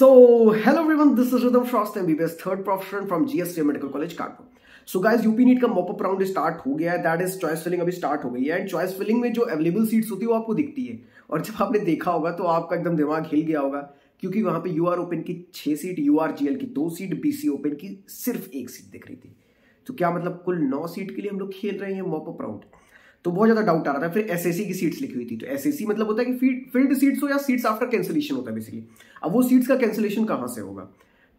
So, hello everyone, this is Rhythm Frost MBBS, third profession from GST Medical College, Kanpur. So guys, UP NEET का mop up round start हो गया है, that is choice filling अभी start हो गई है। And choice filling में जो अवेलेबल सीट्स होती है वो आपको दिखती है, और जब आपने देखा होगा तो आपका एकदम दिमाग हिल गया होगा, क्योंकि वहां पे यूआर ओपन की 6 सीट, यूआरजीएल की 2 सीट, बीसी ओपन की सिर्फ 1 सीट दिख रही थी। तो क्या मतलब कुल 9 सीट के लिए हम लोग खेल रहे हैं मॉपअप राउंड? तो बहुत ज्यादा डाउट आ रहा था। फिर एसएससी की सीट्स लिखी हुई थी, तो एसएससी मतलब होता है कि फील्ड सीट्स हो या सीट्स आफ्टर कैंसिलेशन होता है बेसिकली। अब वो सीट्स का कैंसिलेशन कहां से होगा?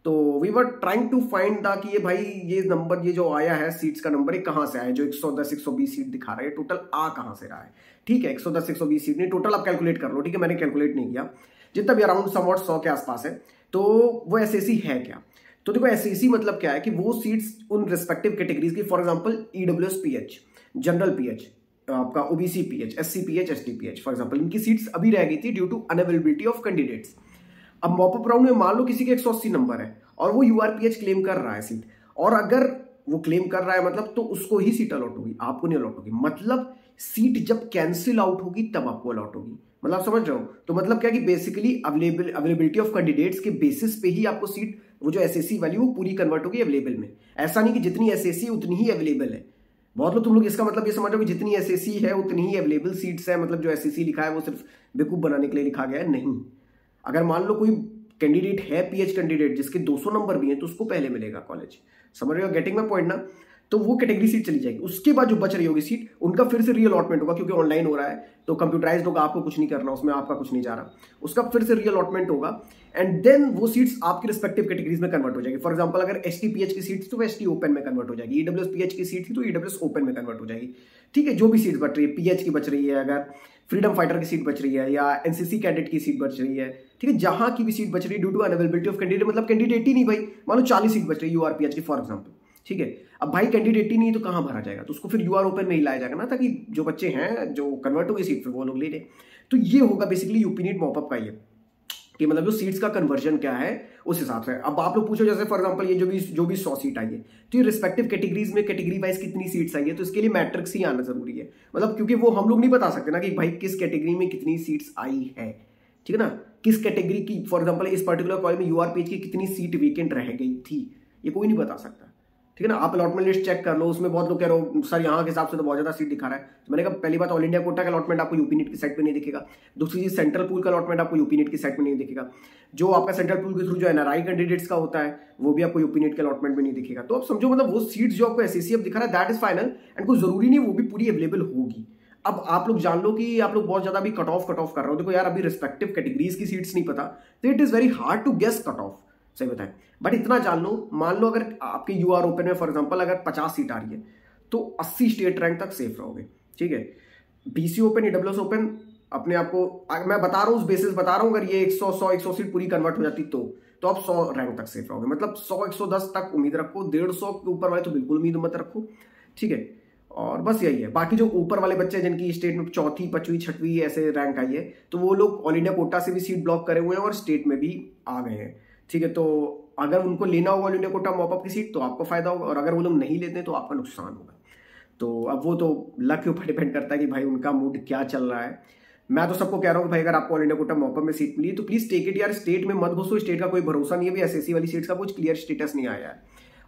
तो we were trying to find the कि ये भाई ये नंबर, ये जो आया है सीट्स का नंबर, ये कहां से आया? जो 110 120 सीट दिखा रहा है, टोटल आ कहां से रहा है? ठीक है, 110 120 सीट नहीं, टोटल आप कैलकुलेट कर लो। ठीक है, मैंने कैलकुलेट नहीं किया, जितना भी अराउंड समवॉट 100 के आसपास है। तो वो एसएससी है क्या? तो देखो, एसएससी मतलब क्या है कि वो सीट्स उन रिस्पेक्टिव कैटेगरीज की, for example EWS PH, general PH, आपका OBC PH, SC PH, ST PH, for example, इनकी सीट्स अभी रह गई थी due to unavailability of candidates. अब मॉपअप राउंड में मान लो किसी के 180 नंबर है और वो यूआरपीएच क्लेम कर रहा है सीट, और अगर वो क्लेम कर रहा है मतलब तो उसको ही सीट अलॉट होगी, आपको नहीं अलॉट होगी। मतलब सीट जब कैंसिल आउट होगी तब आपको अलॉट होगी। मतलब आप समझ रहे हो? तो मतलब क्या कि बेसिकली अवेलेबिलिटी ऑफ कैंडिडेट्स के बेसिस पे ही आपको सीट, वो जो एसएससी वाली वो पूरी कन्वर्ट होगी अवेलेबल में। ऐसा नहीं कि जितनी एसएससी उतनी ही अवेलेबल है। बहुत लोग, तुम लोग इसका मतलब ये समझ रहे हो कि जितनी एसएससी है उतनी ही अवेलेबल सीट्स है, मतलब जो एसएससी लिखा है वो सिर्फ बेवकूफ बनाने के लिए लिखा गया है। नहीं, अगर मान लो कोई कैंडिडेट है पीएच कैंडिडेट जिसके 200 नंबर भी हैं तो उसको पहले मिलेगा कॉलेज। समझ रहे हो? गेटिंग माय पॉइंट ना? तो वो कैटेगरी सीट चली जाएगी। उसके बाद जो बच रही होगी सीट, उनका फिर से रीअलॉटमेंट होगा, क्योंकि ऑनलाइन हो रहा है तो कंप्यूटराइज्ड होगा, आपको कुछ नहीं करना, उसमें आपका कुछ नहीं जा रहा, उसका फिर से रीअलॉटमेंट होगा। एंड देन वो सीट्स आपकी रिस्पेक्टिव कैटेगरीज में कन्वर्ट हो जाएगी। फॉर एग्जांपल, अगर एसटी पीएच की सीट्स तो एसटी ओपन में कन्वर्ट हो जाएगी, ईडब्ल्यूएस पीएच की सीट थी तो ईडब्ल्यूएस ओपन में कन्वर्ट हो जाएगी। ठीक है, जो भी सीट्स बच रही है, पीएच की बच रही है, अगर फ्रीडम फाइटर की सीट बच रही है, या एनसीसी कैडेट की सीट बच रही है, ठीक है, जहां की भी सीट बच रही है due to availability of candidate, मतलब कैंडिडेट ही नहीं भाई, मान लो 40 सीट बच रही है यूआरपीएच की फॉर एग्जांपल। ठीक है, अब भाई कैंडिडेट ही नहीं तो कहां भरा जाएगा? तो उसको फिर यूआर ओपन में ही लाया जाएगा ना, ताकि जो बच्चे हैं जो कन्वर्ट होगी सीट फिर वो लोग ले लें। तो ये होगा बेसिकली यूपी नीट मॉपअप का, ये कि मतलब जो सीट्स का कन्वर्जन क्या है उस हिसाब से। अब आप लोग पूछो, जैसे फॉर एग्जांपल ये जो भी 100 सीट आई है, तो ये रिस्पेक्टिव कैटेगरीज में कैटेगरी वाइज कितनी सीट्स आई है, तो इसके लिए मैट्रिक्स ही आना जरूरी है। मतलब क्योंकि वो हम लोग नहीं बता सकते ना कि भाई किस कैटेगरी में कितनी सीट्स आई है, ठीक है ना, किस कैटेगरी की, फॉर एग्जांपल इस पर्टिकुलर कॉलेज में यूआरपीएच की कितनी सीट वेकेंट रह गई थी, ये कोई नहीं बता सकता। ठीक है ना, आप अलॉटमेंट लिस्ट चेक कर लो, उसमें बहुत लोग कह रहे हो सर यहाँ के हिसाब से तो बहुत ज्यादा सीट दिखा रहा है। तो मैंने कहा, पहली बात, ऑल इंडिया कोटा का अलॉटमेंट आपको यूपी नीट की साइट पे नहीं दिखेगा। दूसरी चीज, सेंट्रल पूल का अलॉटमेंट आपको यूपी नीट की साइट में नहीं दिखेगा। जो आपका सेंट्रल पूल के थ्रू जो एनआरआई कैंडिडेट्स का होता है वो भी आपको यूपी नीट के अलॉटमेंट में नहीं दिखेगा। तो आप समझो, मतलब वो सीट्स जो आपको एसएससी अब दिखा रहा है दैट इज फाइनल, एंड कोई जरूरी नहीं वो भी पूरी अवेलेबल होगी। अब आप लोग जान लो कि आप लोग बहुत ज्यादा भी कट ऑफ कर रहे हो। देखो यार, अभी रिस्पेक्टिव कैटेगरीज की सीट्स नहीं पता, तो it is very hard to guess cut off, सही बताएं। बट इतना जान लो, मान लो अगर आपके यूआर ओपन में फॉर एग्जांपल अगर 50 सीट आ रही है तो 80 स्टेट रैंक तक सेफ रहोगे। ठीक है, बीसी ओपन, ईडब्ल्यूएस ओपन, अपने आप को मैं बता रहा हूं, उस बेसिस बता रहा हूं, अगर ये 100 सीट पूरी कन्वर्ट हो जाती तो आप 100 रैंक तक सेफ रहोगे। मतलब 100 110 तक उम्मीद रखो, 150 के ऊपर वाले तो बिल्कुल उम्मीद मत रखो। ठीक है, और बस यही है। बाकी जो ऊपर वाले बच्चे जिनकी स्टेट में 4वीं 5वीं 6वीं ऐसे रैंक आई है, तो वो लोग ऑल इंडिया कोटा से भी सीट ब्लॉक करे हुए हैं और स्टेट में भी आ गए हैं। ठीक है, तो अगर उनको लेना होगा ऑल इंडिया कोटा मॉपअप की सीट तो आपको फायदा होगा, और अगर वो लोग नहीं लेते तो आपका नुकसान होगा। तो अब वो तो लक के ऊपर डिपेंड करता है कि भाई उनका मूड क्या चल रहा है। मैं तो सबको कह रहा हूँ भाई, अगर आपको ऑल इंडिया कोटा मॉपअप में सीट मिली तो प्लीज टेक इट यार। स्टेट में मत घुसो, स्टेट का कोई भरोसा नहीं है, भी एसएससी वाली सीट्स का कुछ क्लियर स्टेटस नहीं आया है,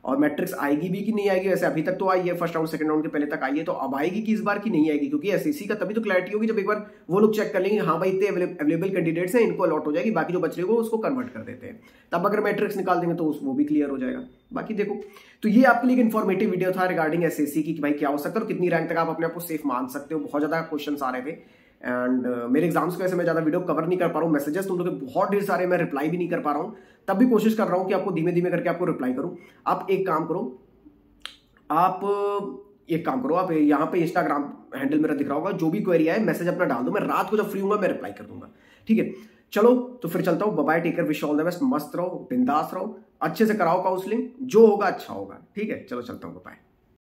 और मैट्रिक्स आएगी भी कि नहीं आएगी। वैसे अभी तक तो आई है, फर्स्ट राउंड सेकंड राउंड के पहले तक आई है, तो अब आएगी कि इस बार की नहीं आएगी, क्योंकि एसएससी का तभी तो क्लैरिटी होगी जब एक बार वो लोग चेक कर लेंगे हाँ भाई इतने अवेलेबल कैंडिडेट्स हैं, इनको अलॉट हो जाएगी, बाकी जो बच रहे हो उसको कन्वर्ट कर देते हैं। तब अगर मैट्रिक्स निकाल देंगे तो वो भी क्लियर हो जाएगा। बाकी देखो, तो ये आपके लिए एक इन्फॉर्मेटिव वीडियो था रिगार्डिंग एसएससी की, कि भाई क्या हो सकता है और कितनी रैंक तक आप अपने आप को सेफ मान सकते हो। बहुत ज्यादा क्वेश्चन आ रहे थे, एंड मेरे एग्जाम्स की वजह से मैं ज्यादा वीडियो कवर नहीं कर पा रहा हूँ। मैसेजेस तुम लोग के बहुत ढेर सारे, मैं रिप्लाई भी नहीं कर पा रहा हूँ, तब भी कोशिश कर रहा हूँ कि आपको धीमे धीमे करके आपको रिप्लाई करूँ। आप एक काम करो, आप यहाँ पे इंस्टाग्राम हैंडल मेरा दिख रहा होगा, जो भी क्वेरी आए मैसेज अपना डाल दो, मैं रात को जब फ्री हूंगा मैं रिप्लाई कर दूंगा। ठीक है, चलो तो फिर चलता हूँ, bye, take care, wish all the best, मस्त रहो, बिंदास रहो, अच्छे से कराओ काउंसलिंग, जो होगा अच्छा होगा। ठीक है, चलो चलता हूँ, बाय।